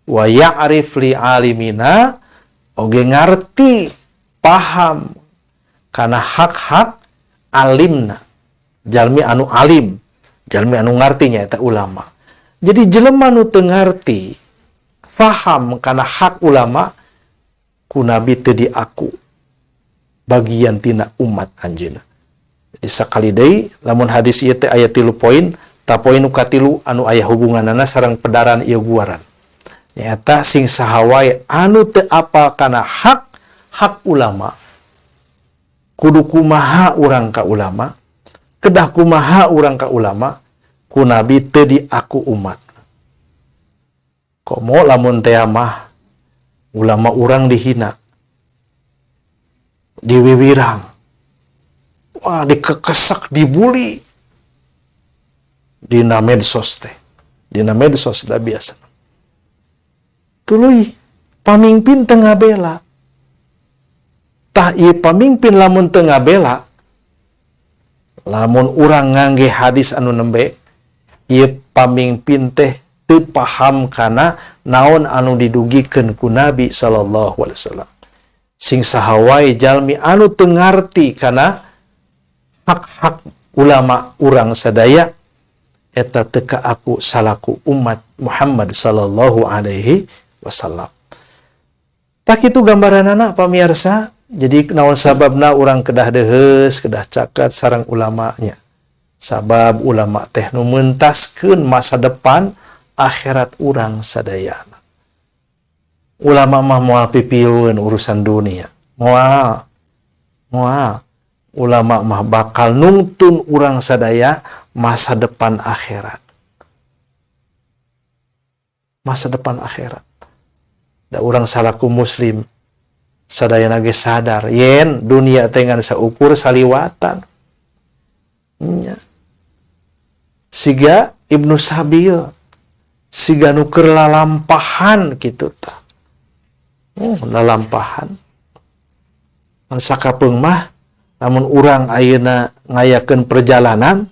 Wa ya'rif li alimina, oge ngarti, paham kana hak-hak alimna. Jalmi anu alim, jalmi anu ngartinya eta ulama. Jadi jelema nu teu ngarti, faham kana hak ulama, ku Nabi teu diaku bagian tina umat anjeunna. Jadi sakali deui lamun hadis ieu teh aya 3 poin, ta poin nu katilu anu aya hubunganana sareng pedaran ieu guaran. Nyaeta sing saha wae anu teu apal kana hak ulama, kudu kumaha urang ka ulama, kedah kumaha urang ka ulama, ku Nabi teu diaku umat. Komo lamun teh mah ulama urang dihina, diwiwirang, wah dikekesak, dibuli, dina medsos teh, dina medsos dah biasa. Tuluy pamimpin teu ngabela, tah ieu pamimpin lamun teu ngabela, lamun urang ngangge hadis anu nembe, ieu pamimpin teh teu paham kana naon anu didugikeun ku Nabi sallallahu alaihi wasallam. Sing saha wae jalmi anu teu ngarti kana hak-hak ulama urang sadaya, eta teu ka aku salaku umat Muhammad sallallahu alaihi wasallam. Tak itu gambaranana pamirsa. Jadi naon sababna urang kedah deheus, kedah caket sareng ulamanya. Sabab ulama teh nu mentaskeun masa depan akhirat urang sadayana. Ulama mah moal pipieun urusan dunia. Moal. Ulama mah bakal nungtun urang sadaya masa depan akhirat. Masa depan akhirat. Da urang salaku muslim sadayana ge sadar yen dunia teh ngan saukur saliwatan. Siga Ibnu Sabil siga nu keur lalampahan kitu tah. Lalampahan. Mun sakapeung mah lamun urang ayeuna ngayakeun perjalanan,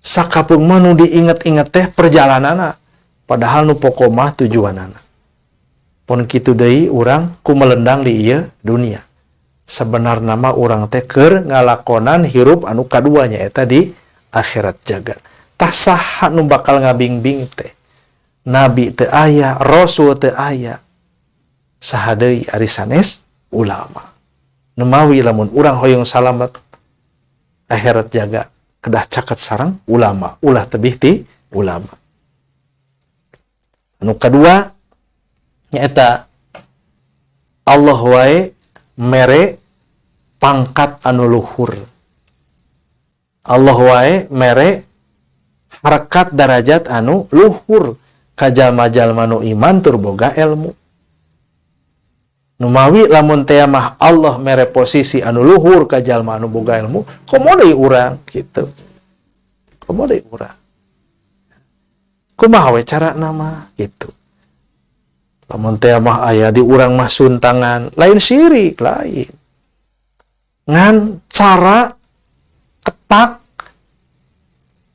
sakapeung mah nu diinget-inget teh perjalananna, padahal nu pokok mah tujuanana. Pun kitu deui urang kumelendang di ieu dunia. Sebenarna mah urang teh keur ngalakonan hirup anu kaduanya eta di akhirat jagat. Tah saha nu bakal ngabingbing teh? Nabi teu aya, rasul teu aya. Saha deui ari sanes ulama. Nemawi lamun urang hoyong salamet akhirat jaga kedah caket sareng ulama, ulah tebih ti ulama. Anu kadua nyaeta Allah wae mere pangkat anu luhur. Allah wae mere harkat darajat anu luhur ka jalma-jalma nu iman tur boga ilmu. Numawi lamun teh mah Allah mere posisi anu luhur ka jalma anu boga ilmu, komo deui urang kitu. Komo deui urang. Kumaha we carana mah kitu. Lamun teh mah aya di urang mah suntangan, lain syirik, lain. Ngan cara ketak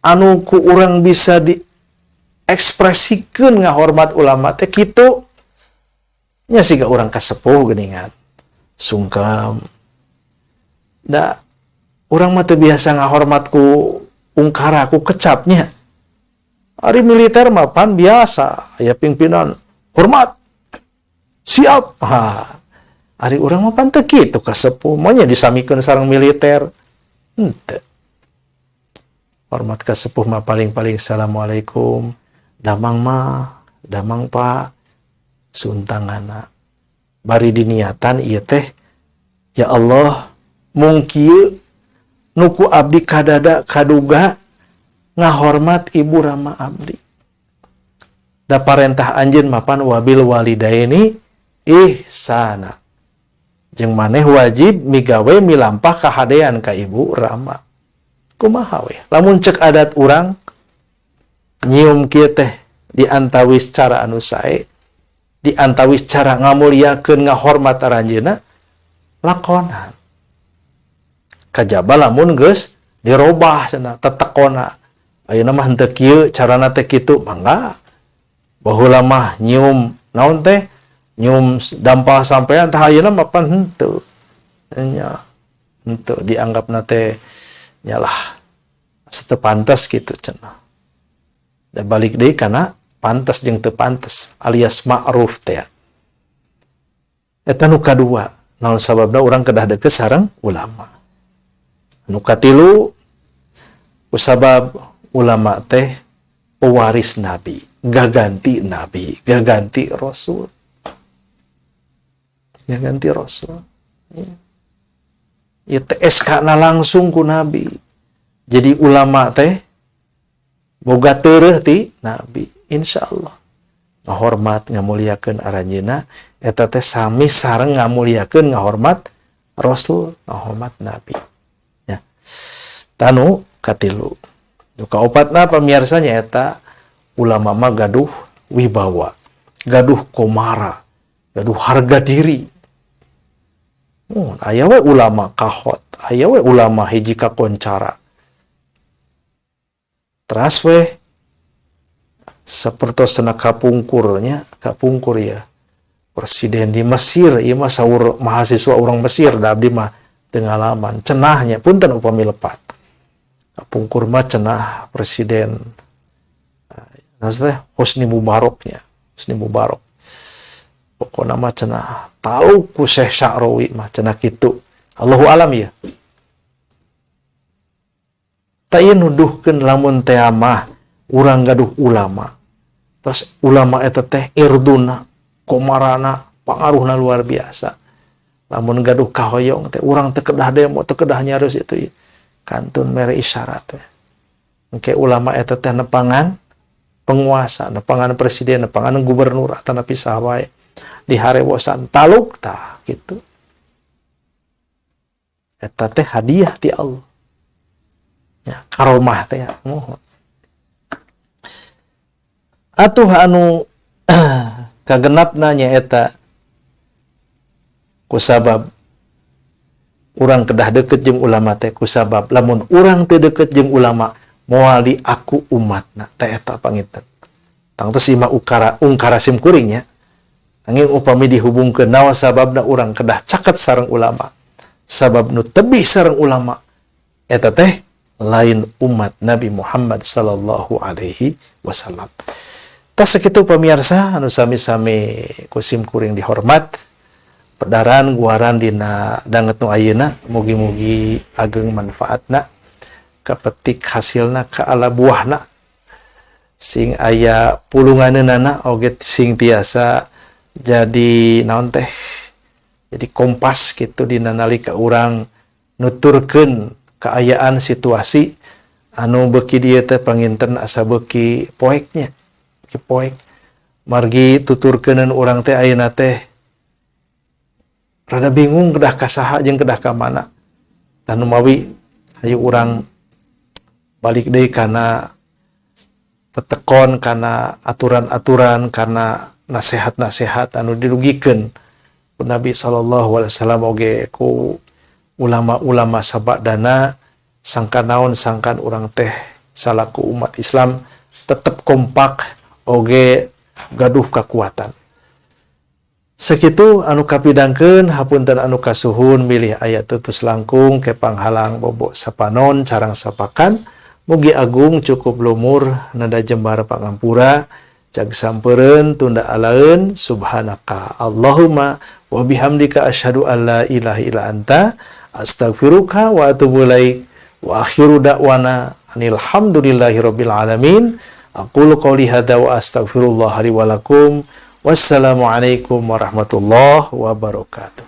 anu ku urang bisa diekspresikeun ngahormat ulama teh kitu. Nya siga urang kasepuh geuningan sungkem da urang mah teu biasa ngahormat ku ungkara ku kecapnya. Ari militer mah pan biasa aya pimpinan hormat siap. Ari urang mah pan teu kitu kasepuh mah nya disamikeun sareng militer henteu. Hormat kasepuh mah paling-paling assalamualaikum, damang mah damang Pak, suntangana bari diniatan ieu teh ya Allah mungkin nuku abdi kadada kaduga ngahormat ibu rama abdi. Da parentah anjeun mapan wabil walidaini ihsana. Jeung maneh wajib migawe milampah kahadean ka ibu rama. Kumaha we? Lamun cek adat urang nyium kieu teh diantawis cara anu sae, diantawis cara ngamuliakeun ngahormat aranjeunna lakonan. Kajaba lamun geus dirobah cenah tetekona. Ayeuna mah henteu kieu carana teh kitu, mangga. Baheula mah nyium naon teh? Nyium dampal sampean tah ayeuna mah pan henteu. Nya henteu dianggapna teh nyalah teu pantes kitu cenah. Da balik deui kana pantes jeung teu pantes alias ma'ruf teh. Eta nu kadua, naon sababna urang kedah deukeut sareng ulama. Nu katilu kusabab ulama teh pewaris nabi, gaganti nabi, gaganti rasul. Gaganti rasul. Ya teh SK-na langsung ku nabi. Jadi ulama teh boga teureuh ti nabi, insyaallah. Ngahormat ngamuliakeun aranjeunna eta teh sami sareng ngamuliakeun ngahormat rasul, ngahormat nabi. Ya. Tanu katilu. Nu kaopatna pamirsa nyaeta ulama mah gaduh wibawa, gaduh komara, gaduh harga diri. Aya we ulama kahot, aya we ulama hiji kakoncara. Teras we sapertosna kapungkurnya, kapungkur ya. Presiden di Mesir, ieu mah saur mahasiswa urang Mesir da abdi mah teu ngalaman. Cenahnya punten upami lepat. Kapungkur mah cenah presiden Husni Mubaraknya, Husni Mubarak. Pokona mah cenah tahu ku Syekh Sya'rawi mah cenah kitu. Allahu alam ya. Ta ieu nuduhkeun lamun teh mah urang gaduh ulama. Terus ulama eta teh irduna, komarana, pangaruhna luar biasa. Lamun gaduh kahoyong teh urang teu kedah demo, teu kedah nyareus itu. Kantun mere isyarat teh. Engke ulama eta teh nepangan penguasa, nepangan presiden, nepangan gubernur atau nepi saha wae. Di harewosan taluk tah gitu. Eta teh hadiah ti Allah. Ya, karomah teh mohon. atuh anu kagenapna nyaeta kusabab urang kedah deket jeung ulama teh kusabab lamun urang teu deket jeung ulama moal di aku umatna teh eta panginten. Tangtos ima ungkara sim kuringnya. Nanging upami dihubungkeun naon sababna urang kedah caket sareng ulama. Sabab nu tebih sareng ulama eta teh lain umat Nabi Muhammad sallallahu alaihi wasallam. Tas sakitu pamirsa anu sami-sami kusim kuring dihormat. Pedaran guaran dina danget nu ayeuna mugi-mugi ageng manfaatna kapetik hasilna ka ala buahna sing aya pulunganeunana oge sing tiasa jadi naon teh jadi kompas kitu dina nalika urang nuturkeun kaayaan situasi anu beuki dieu teh panginten asa beuki poeknya beuki poek margi tuturkeuneun urang teh ayeuna teh rada bingung kedah kasaha jeung kedah ka mana. Tanu mawi hayu urang balik deui kana tetekon kana aturan-aturan kana nasihat-nasihat anu dirugikeun ku Nabi sallallahu alaihi wasallam oge ku ulama-ulama sabadana sangka naon sangkan urang teh salaku umat Islam tetep kompak oge gaduh kekuatan. Sakitu anu kapidangkeun hapunten anu kasuhun milih aya tutus langkung ke panghalang bobo sapanon carang sapakan mugi agung cukup lumur nada jembar pangampura jag sampeureun tunda alaeun subhanaka Allahumma wa bihamdika asyhadu an la ilaha illa anta astaghfiruka wa atubu ilaik wa akhiru da'wana anil hamdulillahi rabbil alamin aqulu qouli hadza wa astaghfirullah li wa lakum. Wassalamualaikum warahmatullahi wabarakatuh.